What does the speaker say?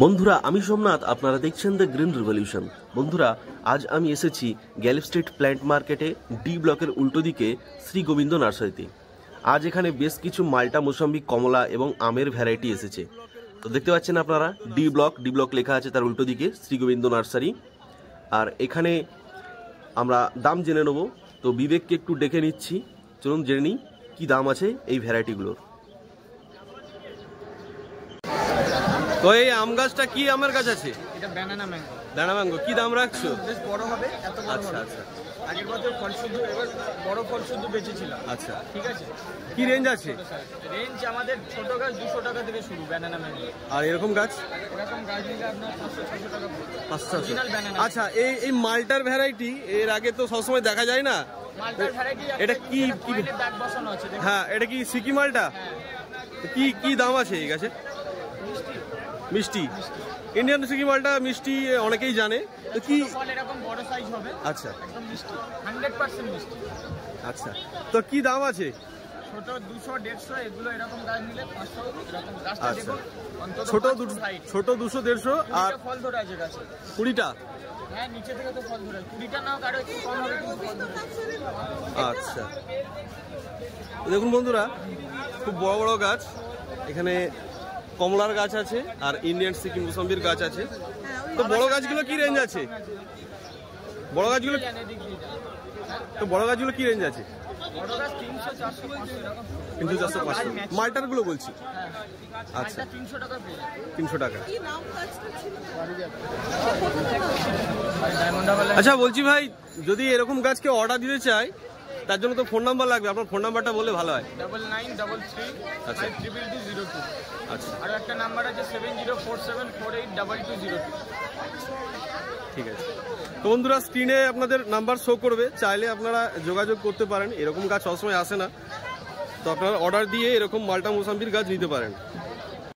বন্ধুরা আমি সোমনাথ, আপনারা দেখছেন দ্য গ্রিন রিভলিউশন। বন্ধুরা আজ আমি এসেছি গ্যালেপ স্ট্রিট প্ল্যান্ট মার্কেটে ডি ব্লকের উল্টো দিকে শ্রী গোবিন্দ নার্সারিতে। আজ এখানে বেশ কিছু মাল্টা, মৌসম্বি, কমলা এবং আমের ভ্যারাইটি এসেছে। তো দেখতে পাচ্ছেন আপনারা ডি ব্লক লেখা আছে তার উল্টো দিকে শ্রী গোবিন্দ নার্সারি। আর এখানে আমরা দাম জেনে নেব। তো বিবেককে একটু ডেকে নিচ্ছি, চলুন জেনে নিই কী দাম আছে এই ভ্যারাইটিগুলোর। তো এই আম গাছটা কি আমের গাছ আছে? এটা ব্যানানা ম্যাঙ্গো। ব্যানানা ম্যাঙ্গো কি দাম রাখছো? বেশ বড় হবে, এত বড় আচ্ছা হবে। আচ্ছা আগের বছর ফল শুদ্ধ, এবার বড় ফল শুদ্ধ বেচেছিলাম। আচ্ছা, ঠিক আছে। কি রেঞ্জ আছে? রেঞ্জ আমাদের ছোট গাছ 200 টাকা থেকে শুরু ব্যানানা ম্যাঙ্গো। আর এরকম গাছ? এরকম গাছ নিলে আপনার 500-600 টাকা পড়বে। 500। Original banana. আচ্ছা, এই মালটার ভ্যারাইটি এর আগে তো সবসময় দেখা যায় না। মালটার ভ্যারাইটি এটা কি দাগ বসানো আছে দেখুন। হ্যাঁ, এটা কি সিকি মালটা? কি দাম আছে এই গাছে? মিষ্টি ইন্ডিয়ান সিকি মালটা মিষ্টি অনেকেই জানে। তো কি ফল এরকম বড় সাইজ হবে। আচ্ছা, একদম মিষ্টি, 100% মিষ্টি। আচ্ছা, তো কি দাম আছে? ছোট 200-150, এগুলো এরকম গাছ নিলে 500। এরকম গাছটা আচ্ছা, দেখুন অন্তত ছোট 200-150 আর ফল ধরে আছে গাছে। 20টা? হ্যাঁ, নিচে থেকে তো ফল ধরে 20টা নাও, কারো একটু কম হবে কিন্তু ফল ধরে। আচ্ছা, দেখুন বন্ধুরা খুব বড় বড় গাছ। এখানে কমলার গাছ আছে আর ইন্ডিয়ান সিকিম মৌসম্বির গাছ আছে। তো বড় গাছগুলো কি রেঞ্জ আছে? বড় গাছগুলো কি রেঞ্জ আছে? বড় গাছ 300-400 এরকম। 300-400 মাল্টার গুলো বলছি। আচ্ছা, 300 টাকা পেয়ে যাবে। 300 টাকা। ডায়মন্ড। আচ্ছা বলছি ভাই, যদি এরকম গাছকে অর্ডার দিতে চাই তার জন্য তো ফোন নাম্বার লাগবে, আপনার ফোন নাম্বারটা বললে ভালো হয়। 9933522202। আচ্ছা, আর একটা নাম্বার আছে 7047482202। ঠিক আছে। তো বন্ধুরা স্ক্রিনে আপনাদের নাম্বার শো করবে, চাইলে আপনারা যোগাযোগ করতে পারেন। এরকম গাছ সবসময় আসে না, তো আপনারা অর্ডার দিয়ে এরকম মাল্টা মৌসম্বির গাছ নিতে পারেন।